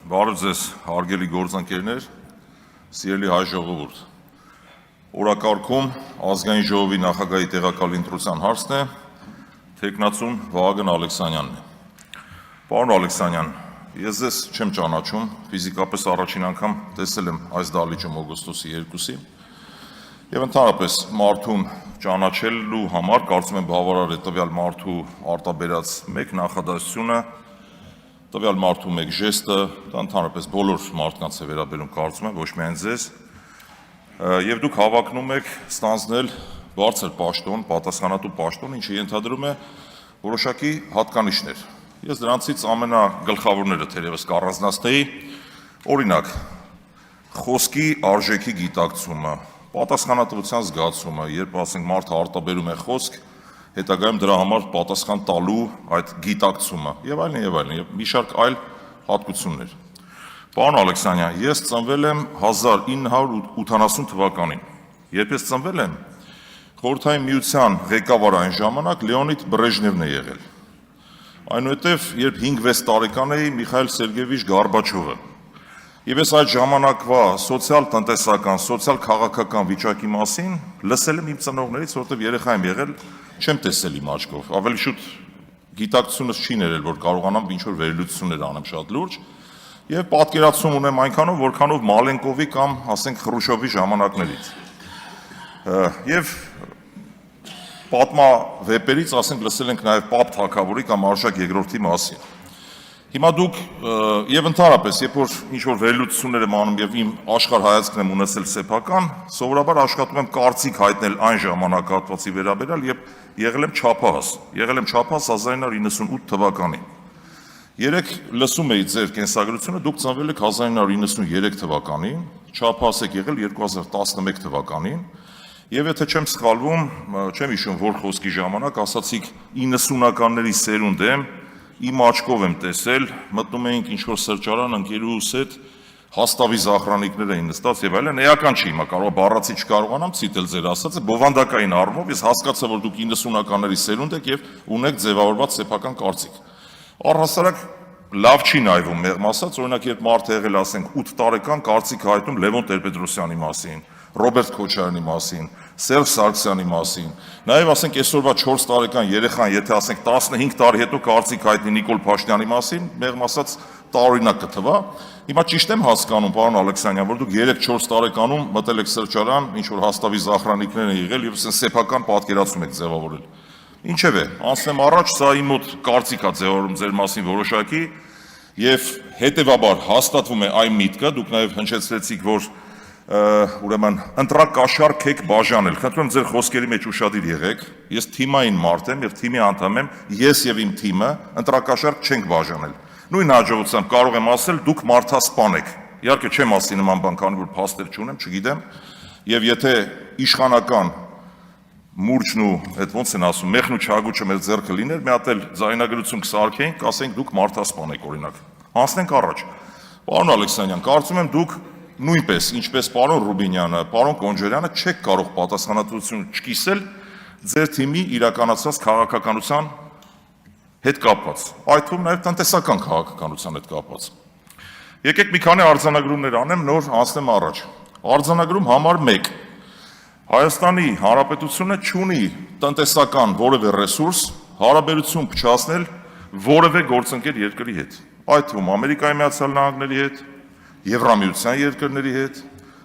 Բարև ձեզ, հարգելի գործընկերներ, սիրելի հայ ժողովուրդ։ Օրակարգում ազգային ժողովի նախագահի տեղակալ ընտրության հարցն է, թեկնածուն Վահագն Ալեքսանյանն է։ Պարոն Ալեքսանյան, ես ձեզ չեմ ճանաչում, ֆիզիկապես առաջին անգամ տեսել եմ այս դահլիճում օգոստոսի 2-ին, եւ ընդհանրապես մարդուն ճանաչելու համար կարծում եմ բավարար է տվյալ մարդու արտաբերած մեկ նախադասությունը, տվյալ մարդու մեկ ժեստը, դա ընդհանրապես բոլոր մարդկանց է վերաբերում, կարծում եմ, ոչ միայն ձեզ, եւ դուք հավակնում եք ստանձնել բարձր պաշտոն, պատասխանատու պաշտոն, ինչը ենթադրում է որոշակի հատկանիշներ։ Ես դրանցից ամենագլխավորները թերևս կառանձնացնեի, օրինակ, խոսքի արժեքի գիտակցումը, պատասխանատվության զգացումը, երբ ասենք մարդը արտաբերում է խոսք, հետագայում դրա համար պատասխան տալու այդ գիտակցումը եւ այլն եւ մի շարք այլ հատկություններ։ Պարոն Ալեքսանյան, ես ծնվել եմ 1980 թվականին։ Երբ ես ծնվել եմ, Խորհրդային Միության ղեկավար այն ժամանակ Լեոնիդ Բրեժնևն է եղել։ Այնուհետև, երբ 5-6 տարեկան էի, Միխայիլ Սերգեյևիչ Գորբաչովը։ Եվ ես այդ ժամանակվա սոցիալ-տնտեսական, սոցիալ-քաղաքական վիճակի մասին լսել եմ իմ ծնողներից, որտեղ երեխա եմ եղել, չեմ տեսել իմ աչքով, ավելի շուտ գիտակցությունս չի ներել, որ կարողանամ ինչ-որ վերլուծություններ անեմ շատ լուրջ, եւ պատկերացում ունեմ այնքանով, որքանով Մալենկովի կամ, ասենք, Խրուշովի ժամանակներից։ Եվ պատմավեպերից, ասենք, լսել ենք նաեւ Պապ Թագավորի կամ Արշակ II-ի մասին։ Հիմա դուք եւ ընդհանրապես, երբ որ ինչ-որ վերլուծություններ եմ անում եւ իմ աշխարհայացքն եմ ունեցել սեփական, սովորաբար աշխատում եմ կարծիք հայտնել այն ժամանակահատվածի վերաբերյալ եւ եղել եմ չափահաս 1998 թվականին։ Երեք լսում էի ձեր կենսագրությունը, դուք ծնվել եք 1993 թվականին, չափահաս եք եղել 2011 թվականին, եւ եթե չեմ սխալվում, չեմ հիշում որ խոսքի ժամանակ ասացիք 90-ականների սերունդ եմ, իմ աչքով եմ տեսել, մտնում էինք ինչ-որ սրճարան, ընկերուհուս հետ, հաստավի զախրանիկներ էին նստած եւ այլն, էական չի, հիմա կարող բառացի չկարողանամ ցիտել ձեր ասածը, բովանդակային առումով ես հասկացա, որ դուք 90-ականների սերունդ եք եւ ունեք ձևավորված սեփական կարծիք։ Առհասարակ լավ չի նայվում, մեղմ ասած, օրինակ երբ մարդ եղել, ասենք 8 տարեկան կարծիք հայտնում Լևոն Տեր-Պետրոսյանի մասին, Ռոբերտ Քոչարյանի մասին, Սերժ Սարգսյանի մասին, նաև ասենք այսօրվա 4 տարեկան երեխան, եթե ասենք 15 տարի հետո կարծիք հայտնի Նիկոլ Փաշինյանի մասին, մեղմ ասած տարօրինակ կթվա։ Հիմա ճիշտ եմ հասկանում, պարոն Ալեքսանյան, որ դուք 3-4 տարեկանում մտել եք սրճարան, ինչ որ հաստավի զախրանիկներ են եղել եւ սեփական պատկերացում եք ձևավորել։ Ինչևէ, անցնեմ առաջ, սա իմ մոտ կարծիք է ձևավորում ձեր մասին որոշակի եւ հետեւաբար հաստատվում է այն միտքը, դուք նաև հնչեցրեցիք, որ ուրեմն ընտրակաշառք եք բաժանել։ Խնդրում եմ ձեր խոսքերի մեջ ուշադիր եղեք։ Ես թիմային մարդ եմ եւ թիմի անդամ եմ, ես եւ իմ թիմը ընտրակաշառք չենք բաժանել։ Նույն հաջողությամբ կարող եմ ասել, դուք մարդասպան եք։ Իհարկե չեմ ասի նման բան, քանի որ փաստեր չունեմ, չգիտեմ, եւ եթե իշխանական մուրճն ու այդ ոնց են ասում, մեղն ու չագուճը մեր ձեռքը լիներ, մի հատ էլ ձայնագրություն կսարքեինք, կասենք դուք մարդասպան եք օրինակ։ Անցնենք առաջ։ Պարոն Ալեքսանյան, կարծում եմ դուք նույնպես, ինչպես պարոն Ռուբինյանը, պարոն Կոնջարյանը չեք կարող պատասխանատվություն չկիսել ձեր թիմի իրականացած քաղաքականության հետ կապված, այդ թվում նաև տնտեսական քաղաքականության հետ կապված։ Եկեք մի քանի արձանագրումներ անեմ, նոր անցնեմ առաջ։ Արձանագրում համար 1. Հայաստանի Հանրապետությունը չունի տնտեսական որևէ ռեսուրս հարաբերություն փչացնել որևէ գործընկեր երկրի հետ, այդ թվում Ամերիկայի Միացյալ Նահանգների հետ, Եվրամիության երկրների հետ,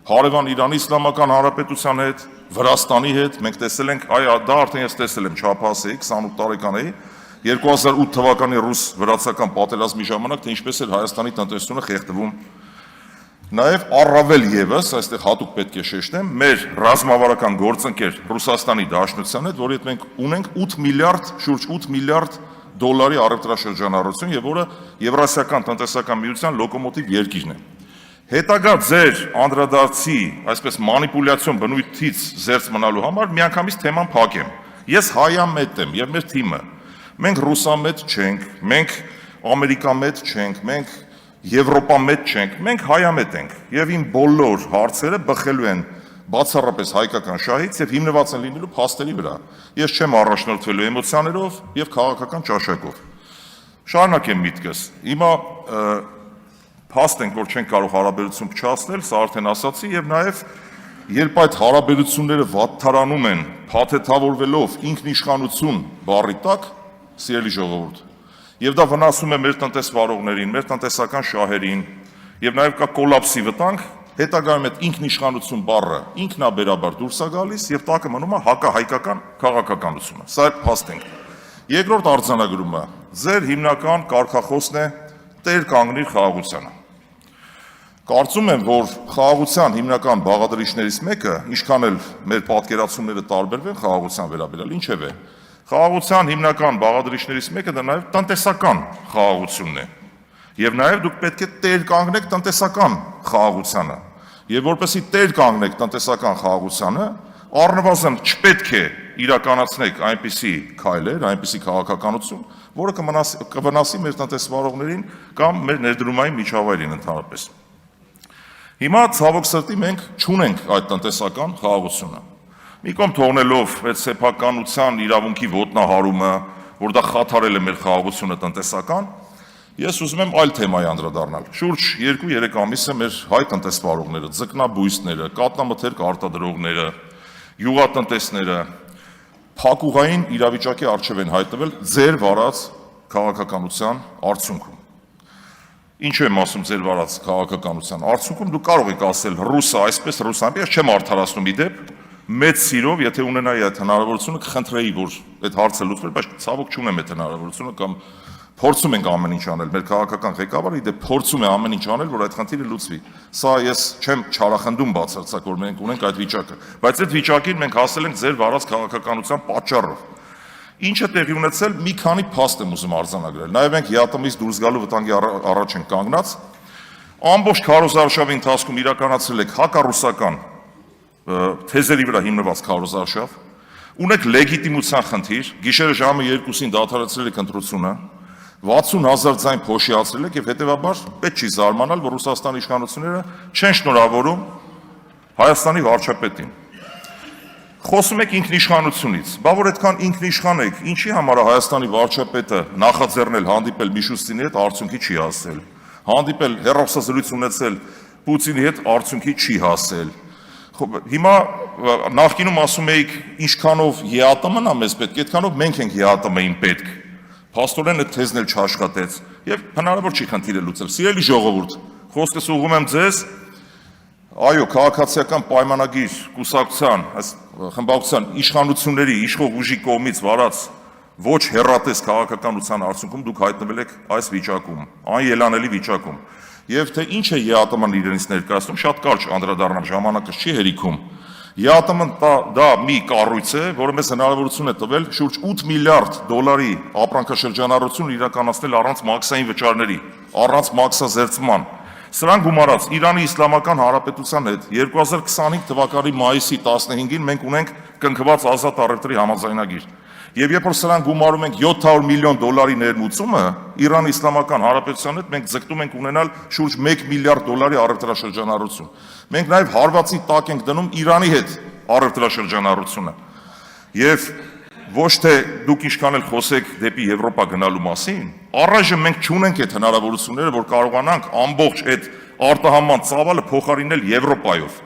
հարևան Իրանի Իսլամական Հանրապետության հետ, Վրաստանի հետ, մենք տեսել ենք, դա արդեն ես տեսել եմ, չափահաս էի, 28 տարեկան էի, 2008 թվականի ռուս-վրացական պատերազմի ժամանակ, թե ինչպես էր Հայաստանի տնտեսությունը խեղդվում։ Նաև առավել եւս, այստեղ հատուկ պետք է շեշտեմ, մեր ռազմավարական գործընկեր Ռուսաստանի Դաշնության հետ, որի հետ մենք ունենք 8 միլիարդ, շուրջ 8 միլիարդ դոլարի առևտրաշրջանառություն եւ որը Եվրասիական տնտեսական միության լոկոմոտիվ երկիրն է։ Հետագա ձեր անդրադարձի, այսպես մանիպուլյացիոն բնույթից զերծ մնալու համար միանգամից թեման փակեմ։ Ես հայամետ եմ եւ մեր թիմը։ Մենք ռուսամետ չենք, մենք ամերիկամետ չենք, մենք եվրոպամետ չենք, մենք հայամետ ենք եւ իմ բոլոր հարցերը բխելու են բացառապես հայկական շահից եւ հիմնված են լինելու փաստերի վրա։ Ես չեմ առաջնորդվելու էմոցիաներով եւ քաղաքական ճաշակով։ Շարունակեմ միտքս։ Հիմա փաստ ենք, որ չենք կարող հարաբերություն փչացնել, սա արդեն ասացի, եւ նաեւ երբ այդ հարաբերությունները վատթարանում են, փաթեթավորվելով ինքնիշխանություն բառի տակ, սիրելի ժողովուրդ, եւ դա վնասում է մեր տնտեսվարողներին, մեր տնտեսական շահերին, եւ նաեւ կա կոլապսի վտանգ, հետագայում այդ ինքնիշխանություն բառը ինքնաբերաբար դուրս է գալիս եւ տակը մնում է հակահայկական քաղաքականությունը։ Սա է փաստ ենք։ Երկրորդ արձանագրումը ձեր հիմնական կարգախոսն է տեր կանգնիր խաղաղությանը։ Կարծում եմ, որ խաղաղության հիմնական բաղադրիչներից մեկը, ինչքան էլ մեր պատկերացումները տարբերվեն խաղաղության վերաբերյալ, ինչևէ, խաղաղության հիմնական բաղադրիչներից մեկը դա նաև տնտեսական խաղաղությունն է։ Եվ նաև դուք պետք է տեր կանգնեք տնտեսական խաղաղությանը։ Եվ որպեսզի տեր կանգնեք տնտեսական խաղաղությանը, առնվազն չպետք է իրականացնեք այնպիսի քայլեր, այնպիսի քաղաքականություն, որը կվնասի մեր տնտեսվարողներին կամ մեր ներդրումային միջավայրին ընդհանրապես։ Հիմա ցավոք սրտի մենք չունենք այդ տնտեսական խաղաղությունը։ Մի կողմ թողնելով այդ սեփականության իրավունքի ոտնահարումը, որ դա խաթարել է մեր խաղաղությունը տնտեսական, ես ուզում եմ այլ թեմայի անդրադառնալ։ Շուրջ 2-3 ամիս է մեր հայ տնտեսվարողները, ձկնաբույսները, կատնամթերք արտադրողները, յուղատնտեսները փակուղային իրավիճակի առջև են հայտնվել ձեր վարած քաղաքականության արդյունքում։ Ինչու եմ ասում ձեր վարած քաղաքականության արդյունքում, դուք կարող եք ասել ռուսը այսպես, ռուսը այնպես, ես չեմ արդարացնում իդեպ, մեծ սիրով, եթե ունենայի այդ հնարավորությունը, կխնդրեի, որ այդ հարցը լուծվեր, բայց ցավոք չունեմ այդ հնարավորությունը կամ փորձում ենք ամեն ինչ անել, մեր քաղաքական ղեկավարը իդեպ փորձում է ամեն ինչ անել, որ այդ խնդիրը լուծվի։ Սա ես չեմ չարախնդում բացարձակ, որ մենք ունենք այդ վիճակը, բայց այդ վիճակին մենք հասել ենք ձեր վարած քաղաքականության պատճառով։ Ինչը տեղի ունեցել, մի քանի փաստ եմ ուզում արձանագրել։ Նաև մենք ՀԱՏՄ-ից դուրս գալու վտանգի առաջ ենք կանգնած։ Ամբողջ քարոզարշավի ընթացքում իրականացրել եք հակառուսական թեզերի վրա հիմնված քարոզարշավ, ունեք լեգիտիմության խնդիր, գիշերը ժամը 2-ին դադարեցրել եք ընտրությունը, 60,000 ձայն փոշիացրել եք եւ հետեւաբար պետք չի զարմանալ, որ Ռուսաստանի իշխանությունները չեն շնորհավորում Հայաստանի վարչապետին։ Խոսում եք ինքնիշխանությունից, բա որ այդքան ինքնիշխան եք, ինչի համար է Հայաստանի վարչապետը նախաձեռնել հանդիպել Միշուստինի հետ, արդյունքի չի հասել։ Հանդիպել հեռախոսազրույց ունեցել Պուտինի հետ, արդյունքի չի հասել։ Հիմա նախկինում ասում էիք ինչքանով ՀԱՏՄ-ն է մեզ պետք, այդքանով մենք ենք ՀԱՏՄ-ին պետք։ Փաստորեն այդ թեզն էլ չաշխատեց եւ հնարավոր չի խնդիրը լուծել։ Սիրելի ժողովուրդ, խոսքս ուղղում եմ ձեզ, այո, քաղաքացիական պայմանագիր կուսակցության, խմբակցության իշխանությունների, իշխող ուժի կողմից վարած ոչ հեռատես քաղաքականության արդյունքում դուք հայտնվել եք այս վիճակում, անելանելի վիճակում։ Եվ թե ինչ է ՀԱՏՄ-ն իրենից ներկայացնում, շատ կարճ անդրադառնամ, ժամանակս չի հերիքում։ ՀԱՏՄ-ն դա մի կառույց է, որը մեզ հնարավորություն է տվել շուրջ 8 միլիարդ դոլարի ապրանքաշրջանառություն իրականացնել առանց մաքսային վճարների, առանց մաքսազերծման։ Սրան գումարած Իրանի Իսլամական Հանրապետության հետ 2025 թվականի մայիսի 15-ին մենք ունենք կնքված ազատ առևտրի համաձայնագիր։ Եվ երբ որ սրան գումարում ենք 700 միլիոն դոլարի ներմուծումը, Իրանի Իսլամական Հանրապետության հետ մենք ձգտում ենք ունենալ շուրջ 1 միլիարդ դոլարի առևտրաշրջանառություն։ Մենք նաև հարվածի տակ ենք դնում Իրանի հետ առևտրաշրջանառությունը։ Եվ ոչ թե դուք ինչքան էլ խոսեք դեպի Եվրոպա գնալու մասին, առայժմ մենք չունենք այդ հնարավորությունները, որ կարողանանք ամբողջ այդ արտահանման ծավալը փոխարինել Եվրոպայով։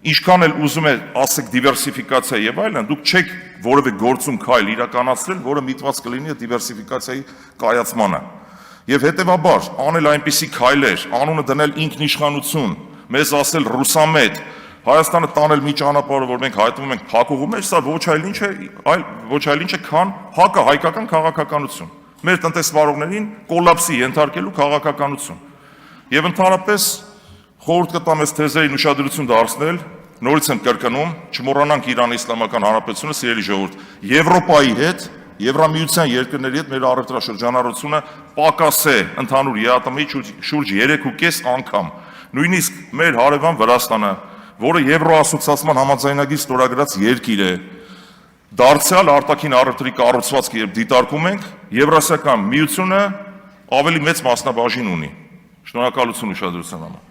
Ինչքան էլ ուզում է ասեք դիվերսիֆիկացիա եւ այլն, դուք չեք որևէ գործում քայլ իրականացրել, որը միտված կլինի դիվերսիֆիկացիայի կայացմանը։ Եվ հետեւաբար անել այնպիսի քայլեր, անունը դնել ինքնիշխանություն, մեզ ասել ռուսամետ, Հայաստանը տանել մի ճանապարհը, որ մենք հայտնվում ենք փակուղու մեջ, սա ոչ այլ ինչ է, քան հակահայկական քաղաքականություն։ Մեր տնտեսվարողներին կոլապսի ենթարկելու քաղաքականություն։ Եվ ընդհանրապես խորհուրդ կտամ այս թեզերին ուշադրություն դարձնել, նորից եմ կրկնում, չմոռանանք Իրանի Իսլամական Հանրապետությունը, սիրելի ժողովուրդ, Եվրոպայի հետ, Եվրամիության երկրների հետ մեր առևտրաշրջանառությունը պակաս է ընդհանուր ՀԱՏՄ-ի շուրջ 3.5 անգամ։ Նույնիսկ մեր հարևան Վրաստանը, որը Եվրոասոցիացիան համաձայնագիր ստորագրած երկիր է, դարձյալ արտաքին առևտրի կառուցվածքը երբ դիտարկում ենք, Եվրասիական միությունը ավելի մեծ մասնաբաժին ունի։ Շնորհակալություն ուշադրության համար։